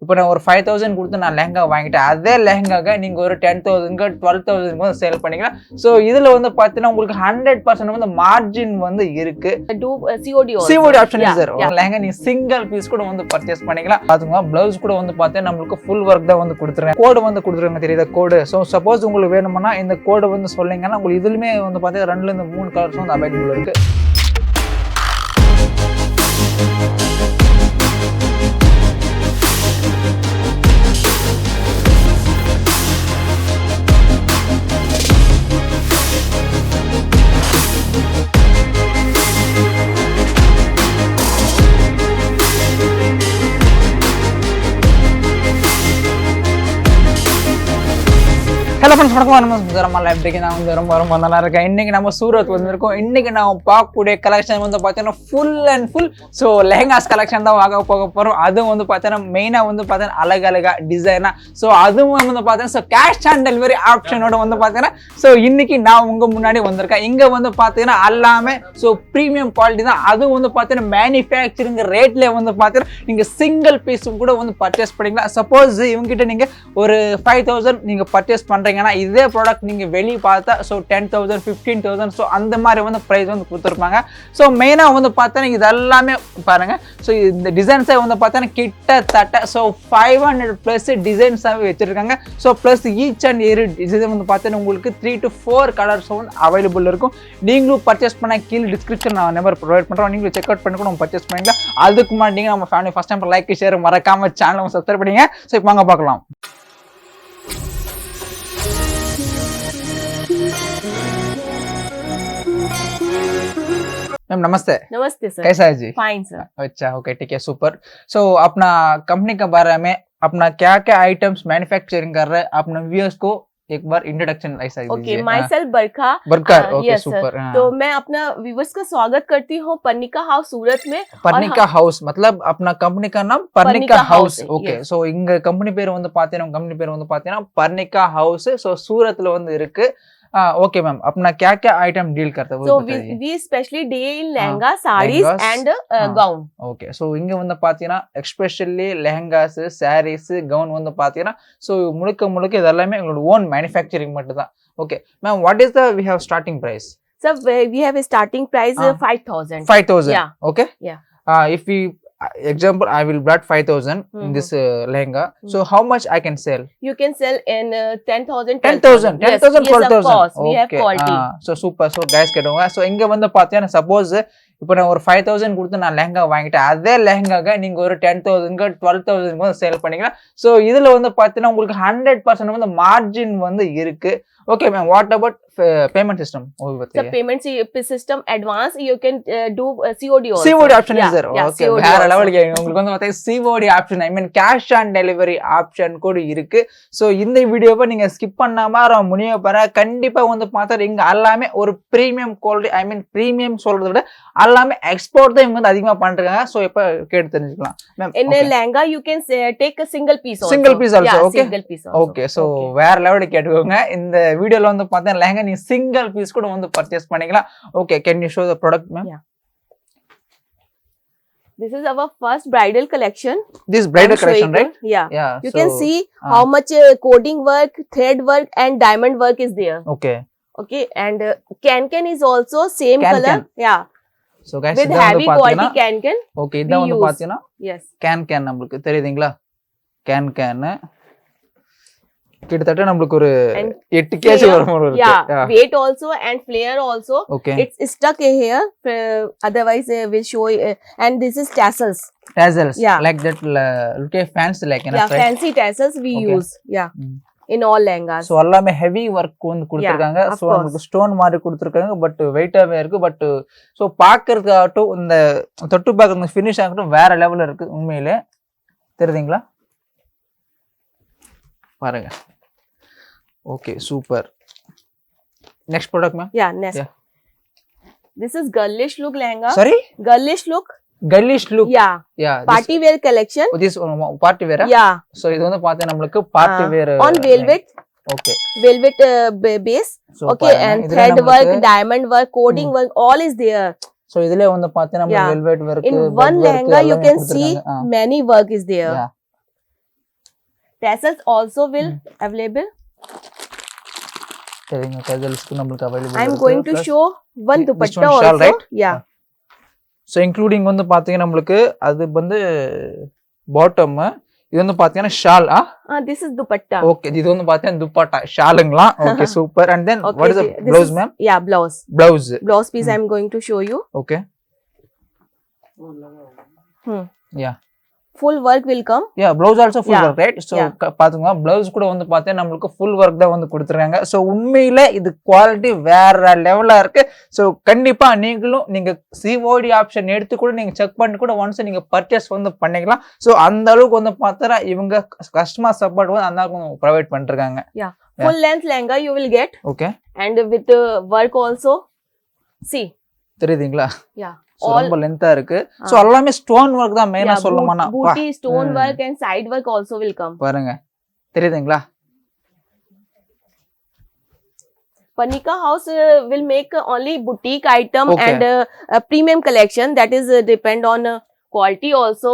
இப்போ நான் ஒரு 5000 கொடுத்து நான் லெஹங்கா வாங்கிட்டேன், அதே லெஹங்காக நீங்க ஒரு 10,000 12,000 வந்து சேல் பண்ணிக்கலாம். ஸோ இதுல வந்து பார்த்தீங்கன்னா உங்களுக்கு 100% வந்து மார்ஜின் வந்து இருக்கு. COD option is there. Lehenga நீங்க சிங்கிள் பீஸ் கூட வந்து பர்ச்சேஸ் பண்ணிக்கலாம். பாத்துங்க ப்ளவுஸ் கூட வந்து பார்த்தீங்கன்னா நம்மளுக்கு ஃபுல் ஒர்க் தான் வந்து கொடுத்துருக்காங்க. கோடு வந்து கொடுத்துருக்காங்க, தெரியுதா கோடு. ஸோ சப்போஸ் உங்களுக்கு வேணும்னா இந்த கோடு வந்து சொல்லிங்கன்னா உங்களுக்கு இதுலயுமே வந்து பார்த்தீங்கன்னா 2 ல 3 கலர்ஸ் வந்து அவைலபிள் இருக்கு. ஹலோ ஃப்ரெண்ட்ஸ், வணக்கம். நம்ம எப்படி நான் வந்து ரொம்ப நல்லா இருக்கேன். இன்னைக்கு நம்ம சூரத் வந்திருக்கோம். இன்னைக்கு நான் பார்க்கக்கூடிய கலெக்ஷன் வந்து பார்த்தீங்கன்னா full and full so lehengas collection தான் வாங்க போக போகிறோம். அதுவும் வந்து பார்த்தீங்கன்னா மெயினாக வந்து பார்த்தீங்கன்னா அழகழகா டிசைனாக. ஸோ அதுவும் வந்து பார்த்தீங்கன்னா ஸோ கேஷ் ஆன் டெலிவரி ஆப்ஷனோட வந்து பார்த்தீங்கன்னா ஸோ இன்னைக்கு நான் உங்கள் முன்னாடி வந்திருக்கேன். இங்கே வந்து பார்த்தீங்கன்னா எல்லாமே ஸோ ப்ரீமியம் குவாலிட்டி தான். அதுவும் வந்து பார்த்தீங்கன்னா மேனுஃபேக்சரிங் ரேட்லேயே வந்து பார்த்தீங்கன்னா நீங்கள் சிங்கிள் பீஸும் கூட வந்து பர்ச்சேஸ் பண்ணிக்கலாம். சப்போஸ் இவங்ககிட்ட நீங்கள் ஒரு 5,000 நீங்கள் பர்ச்சேஸ் பண்ணுறீங்க, இதே ப்ராடக்ட் நீங்க வெளியே பார்த்தா ஸோ 10,000 15,000 ஸோ அந்த மாதிரி வந்து ப்ரைஸ் வந்து கொடுத்துருப்பாங்க. ஸோ மெயினாக வந்து பார்த்தா இது எல்லாமே பாருங்க. ஸோ இந்த டிசைன்ஸை வந்து பார்த்தா கிட்டத்தட்ட ஸோ 500+ டிசைன்ஸாகவே வச்சிருக்காங்க. So plus each and every design வந்து பார்த்தீங்கன்னா உங்களுக்கு 3 to 4 கலர்ஸ் வந்து அவைலபிள் இருக்கும். நீங்களும் பர்ச்சேஸ் பண்ண கீழே டிஸ்கிரிப்ஷன் நான் நம்பர் ப்ரொவைட் பண்ணுறோம், நீங்களும் செக் அவுட் பண்ணி கூட பர்ச்சேஸ் பண்ணிக்கலாம். அதுக்கு முன்னாடி நீங்கள் நம்ம family first time like share மறக்காம சேனலை சப்ஸ்கிரைப் பண்ணுங்க. ஸோ இப்போ வாங்க பார்க்கலாம். मैम नमस्ते। नमस्ते सर। कैसा है जी? Fine sir. अच्छा, ओके, ठीक है, सुपर। सो अपना कंपनी के बारे में अपना क्या क्या आइटम्स मैन्युफैक्चरिंग कर रहे हैं, अपने व्यूअर्स को एक बार इंट्रोडक्शन ऐसा दीजिए। Okay, my self Barkha. Okay, super. तो मैं अपना व्यूअर्स का स्वागत करती हूँ पर्निका हाउस सूरत में। पर्निका हाउस मतलब अपना कंपनी का नाम पर्निका हाउस. ओके, सो इंग कंपनी பேர் வந்து பாத்தீங்கன்னா पर्निका हाउस सो सूरतல வந்து இருக்கு. ओके मैम, अपना क्या क्या आइटम डील करते हैं? So we especially deal in lehenga, sarees and gown. Okay, so இங்க வந்து பாத்தீங்கன்னா எஸ்பெஷல்லி லெஹங்காஸ், சாரீஸ், கவுன் வந்து பாத்தீங்கன்னா சோ முழுக்க இதெல்லாம் எங்களோட ஓன் மேனுஃபேக்சரிங் மட்டும் தான். Okay ma'am, what is the we have starting price? So we have a starting price 5,000. 5,000. Yeah. Okay. Yeah. If we example I will brought 5,000 in this lehenga, so how much I can sell? You can sell in 10,000 10,000 Yes, 12,000. of course. We have quality. So super. So guys கேடுங்க. So இங்க வந்து பாத்தீங்கன்னா suppose இப்போ நான் ஒரு 5,000 கொடுத்து நான் லெஹங்கா வாங்கிட்டேன், அதே லெஹங்காக நீங்க ஒரு 10,000 12,000 வந்து சேல் பண்ணிக்கலாம். ஸோ இதுல வந்து பாத்தீங்கன்னா உங்களுக்கு 100% வந்து மார்ஜின் வந்து இருக்கு. Okay ma'am, what about payment system? The payment system advance you can do COD also. COD option is there. Okay, வேற லெவலுக்கு உங்களுக்கு வந்து பாத்தீங்கன்னா COD option, I mean cash on delivery option கூட இருக்கு. ஸோ இந்த வீடியோவை நீங்க ஸ்கிப் பண்ணாம முடிய பாரு. கண்டிப்பா வந்து பார்த்தா இங்க எல்லாமே ஒரு பிரீமியம் குவாலிட்டி, ஐ மீன் பிரீமியம் சொல்றதை விட எல்லாமே எக்ஸ்போர்ட் தான் இவங்க வந்து அதிகமா பண்றாங்க. ஸோ இப்ப கேட்டு தெரிஞ்சுக்கலாம் ma'am. In a lehenga you can take a single piece also. Single piece also. Yeah, okay, single piece also. Okay, so வேற லெவலுக்கு கேட்டுக்கோங்க. இந்த வீடியோல வந்து பார்த்தா லெஹங்கா நீ சிங்கிள் பீஸ் கூட வந்து பர்ச்சேஸ் பண்ணிக்கலாம். Okay, can you show the product ma'am? Yeah. This is our first bridal collection. This bridal collection, right? Yeah. You can see how much coding work, thread work and diamond work is there. Okay, and can is also same color. Yeah. So guys, with heavy quality can. Okay, இத வந்து பாத்தீங்கன்னா yes, can நமக்கு தெரியுதுங்களா? can கிட்டத்தட்ட நமக்கு ஒரு 8 KG வரும் ஒரு. Yeah, weight also and flare also. Okay, it's stuck here, otherwise will show. And this is tassels. Yeah, like that, look at fancy like, yeah, right? Fancy tassels we use. Yeah. In all lehengas. So எல்லாமே heavy work வந்து கொடுத்திருக்காங்க. So நமக்கு stone மாதிரி கொடுத்திருக்காங்க, but வெயிட்டாவே இருக்கு. But so பாக்குறதுக்காகட்டும் இந்த தொட்டு பாக்குறது ஃபினிஷ் ஆகட்டும் வேற லெவல்ல இருக்கு உண்மையிலே. தெரியுதுங்களா பாருங்க. Okay, super. Next product ma'am? Yeah, next. Yeah. This is girlish look lehenga. Sorry? Girlish look. Yeah, party wear collection. This party wear? Yeah. So இது வந்து பாத்தீங்க நமக்கு party wear on velvet. Okay, velvet base. So okay, and thread work, diamond work, coding work, all is there. So இதுல வந்து பாத்தீங்க நம்ம velvet work, in one lehenga you can see many work is there. Yeah. tassels also will available. சரிங்க டசல்ஸ்க்கு நமக்கு available I am going to show one dupatta one also. shawl, right? Yeah. So including வந்து பாத்தீங்கன்னா நமக்கு அது வந்து bottom, இது வந்து பாத்தீங்கன்னா shawl. This is dupatta. Okay, இது வந்து பாத்தீங்கன்னா துப்பட்டா ஷாலுங்களா. Okay super. And then Okay, what is the blouse ma'am? Yeah, blouse. Blouse piece I am going to show you. Okay. Yeah. Full work will come. Yeah, blouse also full work, right? So பாத்துங்க blouse கூட வந்து பாத்தீங்கன்னா நமக்கு full work தான் வந்து கொடுத்திருக்காங்க. So உண்மையில இது குவாலிட்டி வேற லெவலா இருக்கு. So கண்டிப்பா நீங்களும் நீங்க COD ஆப்ஷன் எடுத்து கூட நீங்க செக் பண்ணி கூட once நீங்க பர்ச்சேஸ் வந்து பண்ணிக்கலாம். So அந்த அளவுக்கு வந்து பார்த்தா இவங்க கஸ்டமர் சப்போர்ட் வந்து அந்த அளவுக்கு ப்ரொவைட் பண்ணிருக்காங்க. Yeah. Full length lehenga you will get. Okay. And with work also. See. தெரியுதுங்களா? Yeah. ரொம்ப லென்த்தா இருக்கு. சோ எல்லாமே ஸ்டோன் வர்க் தான் மெயினா சொல்லணும்னா. booty stone work and side work also will come. பாருங்க. தெரியுதுங்களா? Panika house will make only boutique item and premium collection, that is depend on quality also.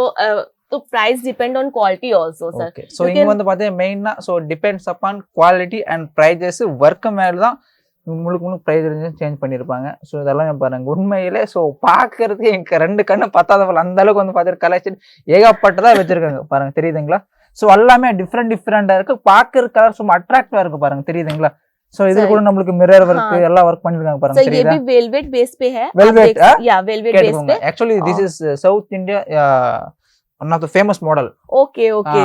So price depend on quality also, sir. Okay. So இங்க வந்து பாத்தீங்க மெயினா so depends upon quality and prices work மேல தான் உங்களுக்கு price range change பண்ணிருப்பாங்க. So இதெல்லாம் பாருங்க உண்மையிலே ஸோ பாக்குறதுக்கு எனக்கு ரெண்டு கண்ணு பத்தாத போல அந்த அளவுக்கு வந்து பாத்தீங்கன்னா கலெக்ஷன் ஏகப்பட்டதா வச்சிருக்காங்க பாருங்க. தெரியுதுங்களா? ஸோ எல்லாமே டிஃப்ரெண்டா இருக்கு. பாக்குற கலர் சும்மா அட்ராக்டிவா இருக்கு பாருங்க. தெரியுதுங்களா? சோ இதுல கூட நமக்கு மிரர் வர்க் எல்லாம் வர்க் பண்ணிருக்காங்க பாருங்க. सर ये भी वेलवेट बेस पे है. वेलवेट या वेलवेट बेस पे. Actually this is south India one of the famous model. Okay okay.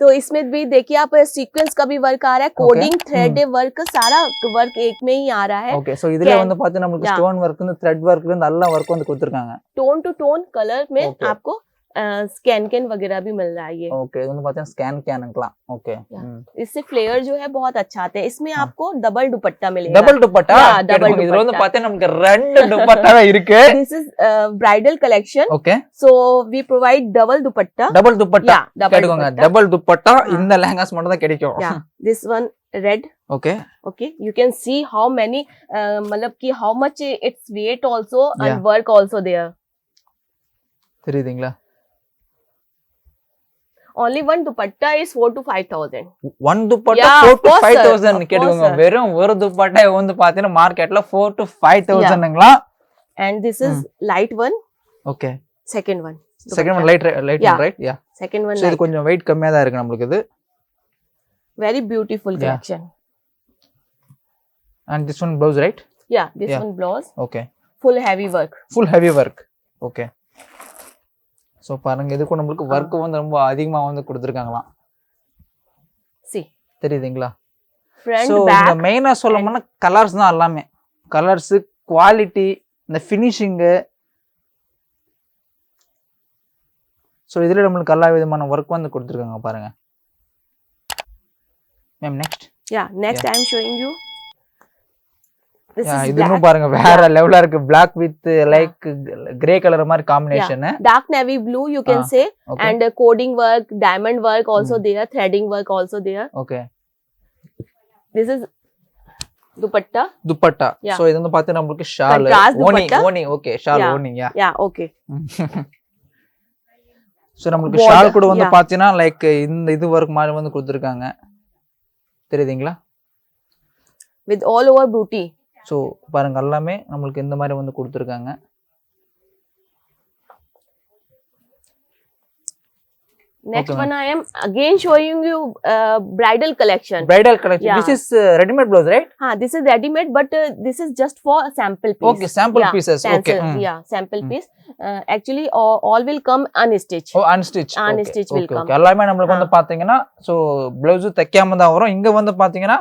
तो इसमें भी देखिए आप सीक्वेंस का भी वर्क आ रहा है, कोडिंग थ्रेड वर्क सारा वर्क एक में ही आ रहा है. ओके. सो இதுல வந்து பாத்தீங்கன்னா நமக்கு ஸ்டோன் வர்க் இந்த த்ரெட் வர்க்ல இருந்து எல்லா வர்க் வந்து கொடுத்திருக்காங்க. टोन टू टोन कलर में आपको स्कैन कैन वगैरह भी मिल रहा है ये. ओके. இது வந்து பாத்தீங்கன்னா ஸ்கேன் கேன்ங்கலாம். ओके. इससे फ्लेयर जो है बहुत अच्छा आता है. इसमें आपको डबल दुपट्टा मिलेगा. डबल दुपट्टा? डबल இதுல வந்து பாத்தீங்கன்னா நமக்கு ரெண்டு दुपट्टाவே இருக்கு. This is bridal collection. Okay. So we provide double dupatta. Double dupatta கேடுங்க. डबल दुपट्टा இந்த லெஹங்காஸ் மட்டும் தான் கிடைக்கும். Yeah. This one red. Okay. Okay. You can see how many मतलब कि how much its weight also and work also there. தெரியுதுங்களா? Only one dupatta is 4 to 5,000. One dupatta 4 to 5,000 கேடுங்க. வெறும் ஒரு dupatta வந்து பாத்தீங்கன்னா மார்க்கெட்ல 4 to 5,000ங்களா? And this is light one. Okay. Second one. Second one light one, right? Yeah. Second one. So இது கொஞ்சம் weight கம்மியா தான் இருக்கு நமக்கு இது. Very beautiful collection. And this one blouse, right? Yeah, this one blouse. Okay. Full heavy work. Full heavy work. Okay. So பாருங்க இதுக்கு நமக்கு வர்க் வந்து ரொம்ப அதிகமா வந்து கொடுத்திருக்காங்களாம். See. தெரியுதுங்களா? Front so back. இந்த மெயினா சொல்லணும்னா கலர்ஸ் தான் எல்லாமே. கலர்ஸ், குவாலிட்டி, இந்த ஃபினிஷிங். சோ இதுல நமக்கு எல்லா விதமான வர்க் வந்து கொடுத்திருக்காங்க பாருங்க. Ma'am next. Yeah, next I am showing you. This is இதுவும் பாருங்க வேற லெவலா இருக்கு. black with like grey color மாதிரி combination. Dark navy blue you can say. And coding work, diamond work also there, threading work also there. Okay. This is dupatta. Dupatta. So இது வந்து பாத்தீங்கன்னா நமக்கு ஷால், ஓனி. Okay, ஷால் ஓனி. Yeah, okay. So நமக்கு shawl கூட வந்து பாத்தீங்கன்னா லைக் இந்த இது வர்க் மாதிரி வந்து கொடுத்திருக்காங்க. தெரியுதுங்களா? With all over booty. So பாருங்க எல்லாமே நமக்கு இந்த மாதிரி வந்து கொடுத்திருக்காங்க. Next one I am again showing you bridal collection. Bridal collection. This is ready-made blouse, right? This is ready-made, but this is just for a sample piece. Okay, sample pieces. Okay. Yeah, sample piece. Actually all will come unstitched. Oh, unstitched. Unstitched will come. எல்லாமே நமக்கு வந்து பாத்தீங்கன்னா so blouse தைக்காம தான் வரும். இங்க வந்து பாத்தீங்கன்னா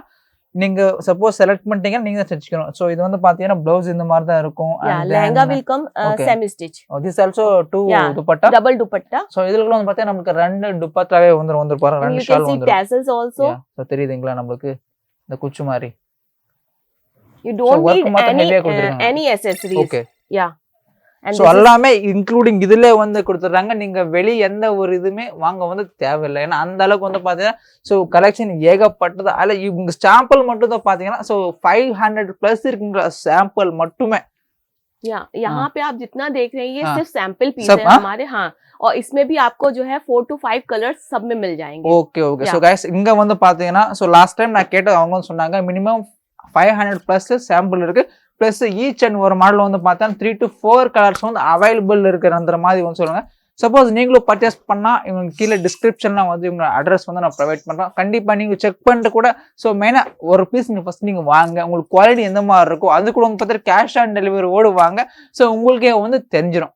நீங்க சப்போஸ் செலக்ட் பண்ணிட்டீங்கன்னா நீங்க தச்சிக்கணும். சோ இது வந்து பாத்தீங்கன்னா blouse இந்த மாதிரி தான் இருக்கும். Lehenga will come semi stitch. This also two dupatta. Double dupatta. So இதுல வந்து பாத்தீங்கன்னா நமக்கு ரெண்டு dupattaவே வந்து பாருங்க ரெண்டு ஷால் வந்துரும். You can see tassels also. So தெரியுதுங்களா நமக்கு இந்த குச்சி மாதிரி. You don't need any accessories. Okay. Yeah. So எல்லாமே இன்க்ளூடிங் இதுல வந்து கொடுத்துறாங்க. நீங்க வெளி எந்த ஒரு இதுமே வாங்க வந்து தேவையில்லை. ஏன்னா அந்த அளவுக்கு வந்து பாத்தீங்கன்னா சோ கலெக்ஷன் ஏகப்பட்டது. அதுல இவங்க சாம்பிள் மட்டும் தான் பாத்தீங்கன்னா சோ 500 பிளஸ் இருக்குங்க சாம்பிள் மட்டுமே. या यहाँ पे आप जितना देख रहे हैं ये हाँ। सिर्फ सैंपल पीस सब, है हाँ? हमारे, हाँ, और इसमें भी आपको जो है 4 to 5 कलर्स सब में मिल जाएंगे. Okay okay. ஸோ கைஸ் இங்க வந்து பாத்தீங்கன்னா ஸோ லாஸ்ட் டைம் நான் கேட்டது அவங்க வந்து சொன்னாங்க மினிமம் 500 பிளஸ் சாம்பிள் இருக்கு. பிளஸ் ஈச் அண்ட் ஒரு மாடல் வந்து பார்த்தா 3 to 4 கலர்ஸ் வந்து அவைலபிள் இருக்கிற மாதிரி வந்து சொல்லுங்க. சப்போஸ் நீங்களும் பர்ச்சேஸ் பண்ணா இவங்க கீழே டிஸ்கிரிப்ஷன்ல வந்து இவங்க அட்ரஸ் வந்து நான் ப்ரொவைட் பண்றேன். கண்டிப்பா நீங்க செக் பண்ணிட்டு கூட ஸோ மெயினா ஒரு பீஸ் நீங்க ஃபர்ஸ்ட் நீங்க வாங்க, உங்களுக்கு குவாலிட்டி எந்த மாதிரி இருக்கோ அது கூட வந்து பார்த்தா கேஷ் ஆன் டெலிவரி ஓடுவாங்க. ஸோ உங்களுக்கே வந்து தெரிஞ்சிடும்.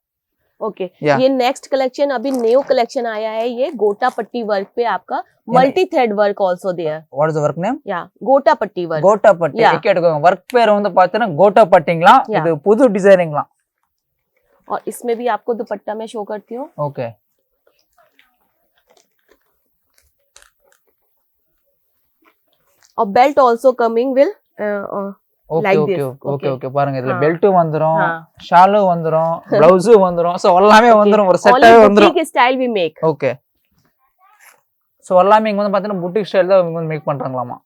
ओके, ये नेक्स्ट कलेक्शन अभी न्यू कलेक्शन आया है, ये गोटा पट्टी वर्क पे आपका multi thread work also there. What is the work name? या गोटा पट्टी वर्क. கோட்டா பட்டி. கேட்டுக்கோங்க, வர்க் பேர் வந்து பார்த்தீங்கன்னா கோட்டா பட்டிங்களா. இது புது டிசைனிங்களா. और इसमें भी आपको दुपट्टा में शो करती हूँ. ओके. और belt also coming will okay okay okay okay. பாருங்க இதுல பெல்ட் வந்துரும், ஷாலு வந்துரும், ப்ளவுஸ் வந்துரும். சோ எல்லாமே வந்துரும், ஒரு செட்டாவே வந்துரும். बुटीक स्टाइल भी मेक. ஓகே. சோ எல்லாமே இங்க வந்து பாத்தீங்கன்னா बुटीक ஸ்டைல் தான் இவங்க மேக் பண்றாங்களாமா.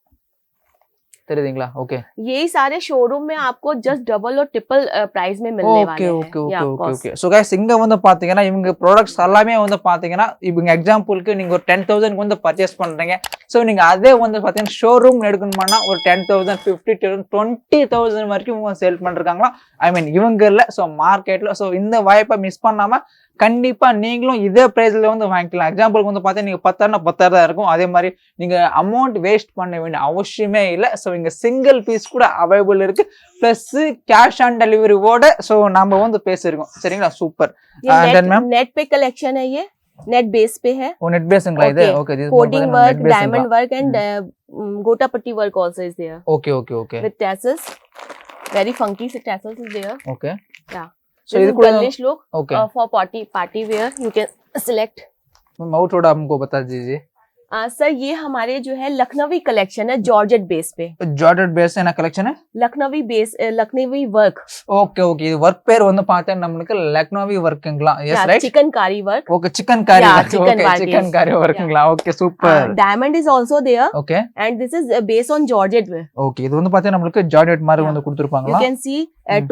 தெரியுதுங்களா? ஓகே. यही सारे शोरूम में आपको जस्ट डबल और ट्रिपल प्राइस में मिलने वाले हैं. Okay okay okay okay. So guys இங்க வந்து பாத்தீங்கன்னா இவங்க ப்ராடக்ட்ஸ் எல்லாமே வந்து பாத்தீங்கன்னா இவங்க எக்ஸாம்பிளுக்கு நீங்க ஒரு 10,000 வந்து பர்ச்சேஸ் பண்றீங்க. சோ நீங்க அதே வந்து பாத்தீங்கன்னா ஷோரூம் எடுக்கணும்னா ஒரு 10,000 50,000 20,000 வரைக்கும் இவங்க சேல் பண்றாங்களா. ஐ மீன் இவங்க இல்ல, சோ மார்க்கெட்ல. சோ இந்த வாய்ப்பை மிஸ் பண்ணாம கண்டிப்பா நீங்களும் இதே பிரைஸ்ல வந்து வாங்கிக்கலாம். எக்ஸாம்பிளுக்கு வந்து பாத்தீங்கன்னா நீங்க 10,000 10,000 தான் இருக்கும். அதே மாதிரி நீங்க அமௌண்ட் வேஸ்ட் பண்ண வேண்டிய அவசியமே இல்ல. சோ இங்க சிங்கிள் பீஸ் கூட அவைலபிள் இருக்கு. பிளஸ் கேஷ் ஆன் டெலிவரி ஓட சோ நம்ம வந்து பேசிருக்கோம். சரிங்களா? சூப்பர். தென் மேம் नेट पे कलेक्शन है, ये नेट बेस पे है. ओ नेट बेसங்களா இது? Okay. This cording work, diamond work and gota patti work also is there. Okay okay okay. With tassels, very funky tassels is there. Okay. या So this girlish look for party wear you can select. और थोड़ा हमको बता दीजिए. Sir ये हमारे जो है लखनवी कलेक्शन है, जॉर्जेट बेस पे. ஜார்ஜெட் பேஸ் என்ன collection? Lucknowi base, Lucknowi work. Okay okay. இது வர்க் பேர் வந்து பார்த்தா நமக்கு லக்னோவி வர்க்குங்களா? Yes right. Chikankari work. Okay chikankari work. Okay chikankari वर्க்குங்களா? Okay super. Diamond is also there. Okay. And this is based on georgette way. Okay. இது வந்து பார்த்தா நமக்கு ஜார்ஜெட் மாதிரி வந்து கொடுத்திருப்பாங்களா? You can see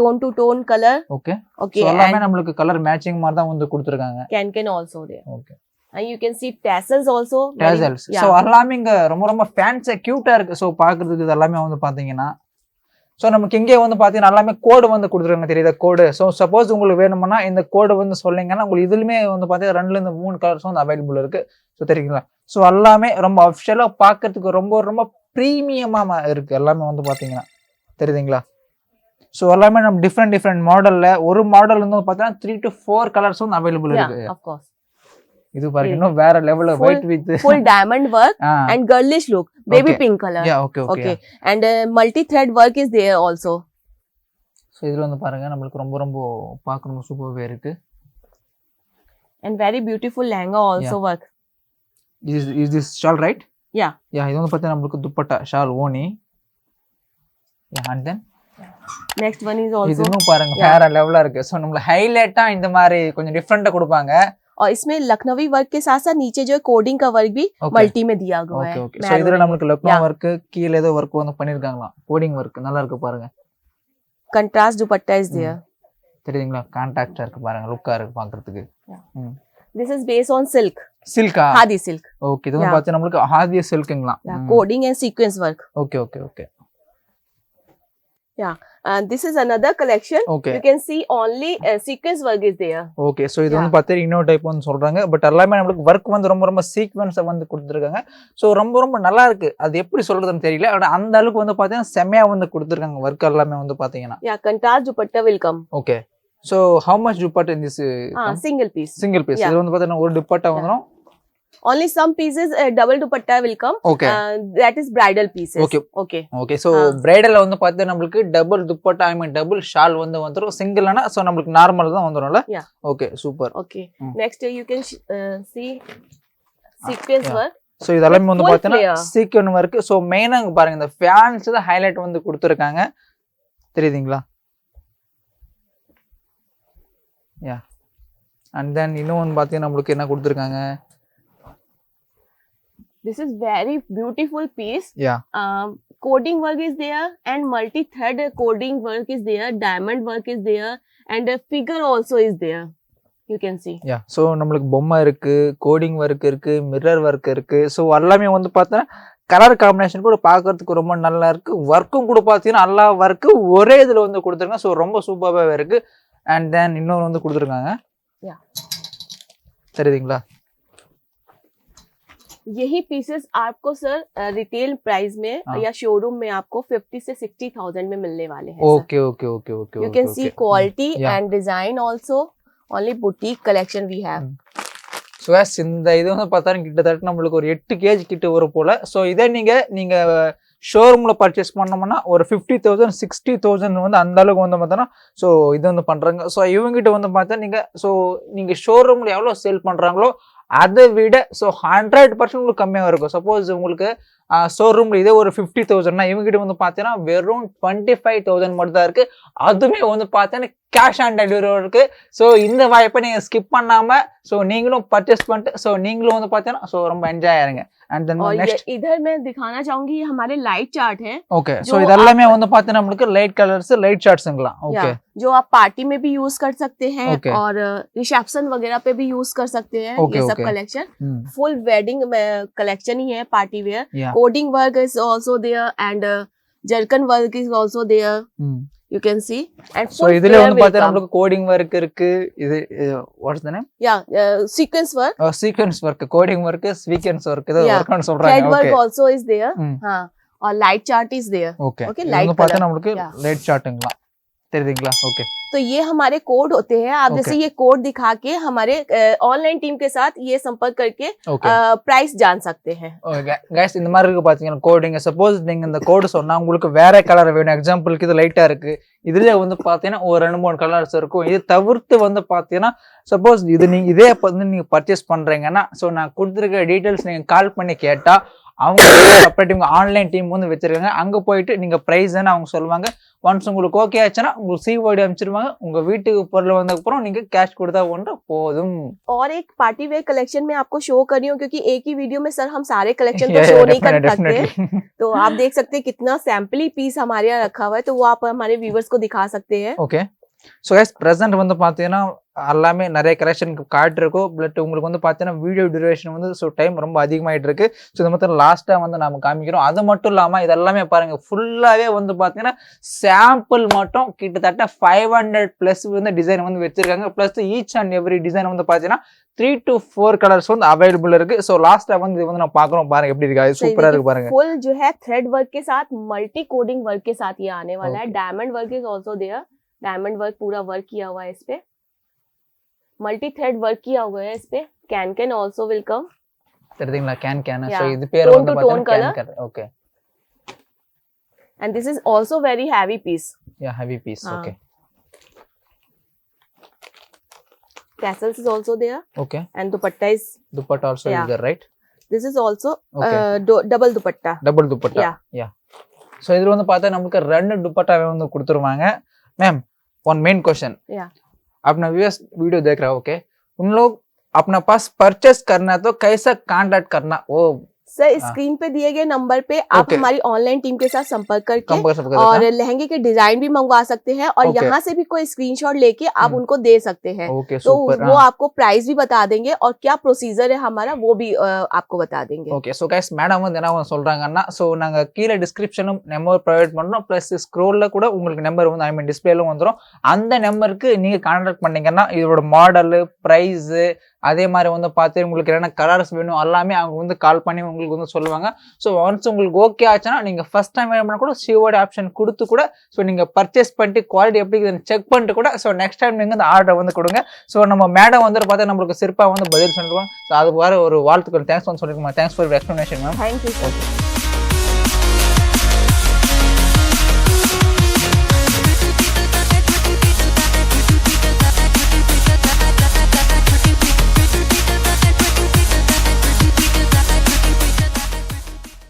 tone to tone color. Okay. Okay. So எல்லாமே நமக்கு கலர் மேட்சிங் மாதிரி தான் வந்து கொடுத்திருக்காங்க. Can also there. Okay. And you can see tassels also. Tassels. So எல்லாமே இங்க ரொம்ப ரொம்ப ஃபேன்சி கியூட்டா இருக்கு. சோ பாக்குறதுக்கு இது எல்லாமே வந்து பாத்தீங்கன்னா சோ நமக்கு இங்கே வந்து பாத்தீங்கன்னா எல்லாமே கோடு வந்து கொடுத்துருக்காங்க. தெரியுதா கோடு? சோ சப்போஸ் உங்களுக்கு வேணும்னா இந்த கோடு வந்து சொல்லிங்கன்னா உங்களுக்கு இதுலயுமே வந்து பாத்தீங்கன்னா 2ல இருந்து 3 கலர்ஸ் வந்து அவைலபிள் இருக்கு. சோ தெரியுங்களா? சோ எல்லாமே ரொம்ப அஃபிஷியலா பாக்குறதுக்கு ரொம்ப ரொம்ப பிரீமியமா இருக்கு. எல்லாமே வந்து பாத்தீங்கன்னா தெரியுதுங்களா? சோ எல்லாமே நம்ம டிஃபரெண்ட் மாடல்ல ஒரு மாடல் வந்து பாத்தீங்கன்னா 3 to 4 கலர்ஸ் வந்து அவைலபிள் இருக்கு. Of course. இது பாருங்க இன்னும் வேற லெவல்ல white with full diamond work and girlish look, baby pink color. Yeah, okay. And multi thread work is there also. So இதுல வந்து பாருங்க நமக்கு ரொம்ப ரொம்ப பார்க்கணும் சூப்பராவே இருக்கு. And very beautiful lehenga also work. Is this shawl right? Yeah. இது வந்து பார்த்தா நமக்கு துப்பட்டா ஷால் ஓனி. And then next one is also இதுவும் பாருங்க வேற லெவல்ல இருக்கு. சோ நம்ம ஹைலைட்டா இந்த மாதிரி கொஞ்சம் டிஃபரெண்டா கொடுப்பாங்க. और इसमें लखनवी वर्क के साथ साथ नीचे जो कोडिंग का वर्क भी मल्टी में दिया गया है. ओके. சோ இதுல நமக்கு லக்னோ வர்க் கீழ ஏதோ வர்க் வந்து பண்ணிருக்காங்களா? கோடிங் வர்க் நல்லா இருக்கு பாருங்க. Contrast dupatta is there. தெரியுங்களா? கான்ட்ராஸ்டா இருக்கு பாருங்க, லுக்கா இருக்கு பாக்குறதுக்கு. This is based on silk. சில்கா? खादी silk. ஓகே. இது வந்து பார்த்தா நமக்கு ஹாதி சில்க்ங்களா? Cording and sequence work. Okay. Yeah. And this is another collection. Okay. You can see only sequence work is there. Okay. So இது வந்து பார்த்தா இன்னொரு டைப் வந்து சொல்றாங்க. பட் எல்லாமே நமக்கு வர்க் வந்து ரொம்ப ரொம்ப சீக்வென்ஸா வந்து கொடுத்திருக்காங்க. சோ ரொம்ப ரொம்ப நல்லா இருக்கு. அது எப்படி சொல்றதுன்னு தெரியல. ஆனா அந்த அளவுக்கு வந்து பார்த்தீங்கன்னா செமையா வந்து கொடுத்திருக்காங்க வர்க் எல்லாமே வந்து பாத்தீங்கன்னா. Yeah, contrast dupatta will come. Okay. So how much dupatta in this? Single piece. இது வந்து பார்த்தீங்கன்னா ஒரு dupatta வந்துரும். Only some pieces double dupatta will come. Okay. That is bridal pieces. Okay. So bridal வந்து பார்த்தா நமக்கு double dupatta, I mean double shawl வந்து வந்துரும். சிங்கிள்னா சோ நமக்கு நார்மல் தான் வந்துரும்ல. Okay, super. Okay. Next you can see sequence work. சோ இதெல்லாம் வந்து பார்த்தா சீக்வென்ஸ் வர்க். சோ மெயினா பாருங்க இந்த ஃபேன்ஸ் தான் ஹைலைட் வந்து கொடுத்திருக்காங்க. தெரியுதுங்களா? And then இன்னொன்னு பாத்தீங்கன்னா நமக்கு என்ன கொடுத்திருக்காங்க? This is very beautiful piece. Yeah. Coding work is there and multi-thread coding work is there. Diamond work is there and a figure also is there. You can see. Yeah. So நம்மளுக்கு பொம்மை இருக்கு, coding work இருக்கு, mirror work இருக்கு. So எல்லாமே வந்து பார்த்தா colour combination கூட பார்க்கறதுக்கு ரொம்ப நல்லா இருக்கு. ஒர்க்கும் கூட பார்த்தீங்கன்னா எல்லா ஒர்க்கு ஒரே இதில் வந்து கொடுத்துருங்க. ஸோ ரொம்ப சூப்பராகவே இருக்கு. அண்ட் தென் இன்னொரு வந்து கொடுத்துருக்காங்க. தெரியுதுங்களா? यही पीसेस आपको सर रिटेल प्राइस में या शोरूम में आपको 50 से 60,000 में मिलने वाले हैं. Okay okay okay okay. You can see quality and design also. Only boutique collection we have. Showcase இந்த இது வந்து பார்த்தா கிட்டத்தட்ட நம்மளுக்கு ஒரு 8 kg கிட்ட வரும் போல. ஸோ இதே நீங்க ஷோரூம்ல பர்ச்சேஸ் பண்ணோம்னா ஒரு 50,000 60,000 வந்து அந்த அளவுக்கு வந்து பார்த்தோன்னா ஸோ இது வந்து பண்றாங்க. ஸோ இவங்ககிட்ட வந்து பார்த்தா நீங்க ஷோரூம்ல எவ்வளோ சேல் பண்றாங்களோ அதை விட ஸோ 100% உங்களுக்கு கம்மியாக இருக்கும். சப்போஸ் உங்களுக்கு ஷோரூம்ல இதே ஒரு 50,000னா இவங்ககிட்ட வந்து பார்த்தீங்கன்னா வெறும் 25,000 மட்டும் தான் இருக்கு. அதுவுமே வந்து பார்த்தீங்கன்னா கேஷ் ஆன் டெலிவரி இருக்கு. ஸோ இந்த வாய்ப்பை நீங்க ஸ்கிப் பண்ணாம ஸோ நீங்களும் பர்ச்சேஸ் பண்ணிட்டு ஸோ நீங்களும் வந்து பார்த்தீங்கன்னா ஸோ ரொம்ப என்ஜாய் ஆயிருங்க. And then next इधर मैं दिखाना चाहूंगी ये हमारे लाइट चार्ट है. ओके. सो இதெல்லாமே வந்து பார்த்தீங்கன்னா நமக்கு லைட் கலர்ஸ் லைட் சார்ட்ஸ்ங்களா? ओके. जो आप पार्टी में भी यूज कर सकते हैं और रिसेप्शन वगैरह पे भी यूज कर सकते हैं. ये सब कलेक्शन फुल वेडिंग कलेक्शन ही है. Party wear cording work is also there and zircon work is also there. You can see and so இதுல வந்து பார்த்தா நமக்கு கோடிங் வர்க் இருக்கு. இது what's the name? Sequence work. Sequence work, coding work, sequence work இது work னு சொல்றாங்க. Thread work also is there. और light chart is there. Okay. light பார்த்தா நமக்கு light chartங்களா? தெரியுதுங்களா? ஓகே. तो ये हमारे कोड होते हैं. आप जैसे ये कोड दिखा के हमारे ऑनलाइन टीम के साथ ये संपर्क करके प्राइस जान सकते हैं. ओके गाइस இந்த மாதிரி இருக்கு பாத்தீங்கன்னா கோடிங். சப்போஸ் நீங்க இந்த கோட் சொன்னா உங்களுக்கு வேற கலர் வேணும். எக்ஸாம்பிளுக்கு இது லைட்டா இருக்கு. இதுல வந்து பாத்தீங்கன்னா ஒரு 2-3 கலர்ஸ் இருக்கும். இது தவிர்த்து வந்து பாத்தீங்கன்னா சப்போஸ் இது நீங்க இதே வந்து நீங்க பர்ச்சேஸ் பண்றீங்கன்னா சோ நான் கொடுத்திருக்க டீடைல்ஸ் நீங்க கால் பண்ணி கேட்டா அவங்க செப்பரேட் ஆன்லைன் டீம் வந்து வச்சிருக்காங்க. அங்க போயிட்டு நீங்க பிரைஸ் அவங்க சொல்லுவாங்க. ஒன்ஸ் உங்களுக்கு ஓகே ஆச்சுன்னா உங்களுக்கு COD அனுப்பிச்சிருவாங்க. உங்க வீட்டுக்கு பொருள் வந்த அப்புறம் நீங்க கேஷ் கொடுத்தா ஒன்று போதும். और एक पार्टी वेयर कलेक्शन में आपको शो कर रही हूँ क्योंकि एक ही वीडियो में सर हम सारे कलेक्शन को शो नहीं कर सकते. तो आप देख सकते हैं कितना सैम्पली पीस हमारे यहाँ रखा हुआ है. तो वो आप हमारे व्यूवर्स को दिखा सकते हैं. ओके. ஸோ கைஸ் ப்ரெசென்ட் வந்து பார்த்தீங்கன்னா எல்லாமே நிறைய கலெக்ஷனுக்கு காட்டிருக்கோம். பட் உங்களுக்கு வந்து பார்த்தீங்கன்னா வீடியோ டியூரேஷன் வந்து ஸோ டைம் ரொம்ப அதிகமாகிட்டு இருக்கு. ஸோ இது மட்டும் லாஸ்ட்டாக வந்து நம்ம காமிக்கிறோம். அது மட்டும் இல்லாமல் இதெல்லாமே பாருங்க ஃபுல்லாகவே வந்து பார்த்தீங்கன்னா சாம்பிள் மட்டும் கிட்டத்தட்ட 500+ வந்து டிசைன் வந்து வச்சிருக்காங்க. Plus each and every design வந்து பார்த்தீங்கன்னா 3 to 4 कलर्स வந்து அவைலபிள் இருக்கு. சோ லாஸ்டா வந்து இது வந்து நான் பார்க்கறோம். பாருங்க எப்படி இருக்கு. சூப்பரா இருக்கு பாருங்க. फुल जो है थ्रेड वर्क के साथ मल्टी कोडिंग वर्क के साथ ये आने वाला है. Diamond work is also there. Diamond work पूरा वर्क किया हुआ है इस पे. मल्टी थ्रेड वर्क किया हुआ है इस पे. Can also will come. தெரியுதுங்களா? कैन. சோ இது பேர் வந்து பார்த்தீங்கன்னா can. Okay. And this is also very heavy piece. Yeah, heavy piece. Okay. Tassels is also there. Okay. And dupatta also is there, right? This is also double dupatta. Double dupatta. Yeah. So இதுல வந்து பார்த்தா நமக்கு ரெண்டு दुपट्टा வந்து கொடுத்துருவாங்க. Ma'am one main question. Yeah. अपना viewers video देख रहा हो, ओके? उन लोग अपना पास परचेस करना है तो कैसा कांटेक्ट करना? वो सर स्क्रीन पे दिए गए नंबर पे आप हमारी ऑनलाइन टीम के साथ संपर्क करके और लहंगे के डिजाइन भी मंगवा सकते हैं और यहाँ से भी कोई स्क्रीनशॉट लेके आप उनको दे सकते हैं. तो वो आपको प्राइस भी बता देंगे और क्या प्रोसीजर है हमारा वो भी आपको बता देंगे. ओके. सो गाइस மேடம் வந்து என்ன சொல்றாங்கன்னா சோ நாங்க கீழ டிஸ்கிரிப்ஷனும் நம்பர் ப்ரொவைட் பண்றோம். பிளஸ் ஸ்க்ரோல்ல கூட உங்களுக்கு நம்பர் வந்து ஐ மீன் டிஸ்ப்ளேல வந்துரும். அந்த நம்பருக்கு நீங்க கான்டாக்ட் பண்ணீங்கன்னா இதோட மாடல், பிரைஸ், அதே மாதிரி வந்து பார்த்து உங்களுக்கு என்ன கலர்ஸ் வேணும் எல்லாமே அவங்க வந்து கால் பண்ணி உங்களுக்கு வந்து சொல்லுவாங்க. ஸோ ஒன்ஸ் உங்களுக்கு ஓகே ஆச்சுன்னா நீங்க ஃபர்ஸ்ட் டைம் வேணும்னா கூட COD ஆப்ஷன் கொடுத்து கூட ஸோ நீங்க பர்ச்சேஸ் பண்ணிட்டு குவாலிட்டி எப்படி செக் பண்ணிட்டு கூட ஸோ நெக்ஸ்ட் டைம் நீங்க அந்த ஆர்டர் வந்து கொடுங்க. ஸோ நம்ம மேடம் வந்து பார்த்தா நம்மளுக்கு சிறப்பாக வந்து பதில் சொல்லுவோம். ஸோ அது வேற ஒரு வாழ்த்துக்கள். தேங்க்ஸ் வந்து சொல்லிருக்கோம். Thanks for explanation ma'am. Thank you.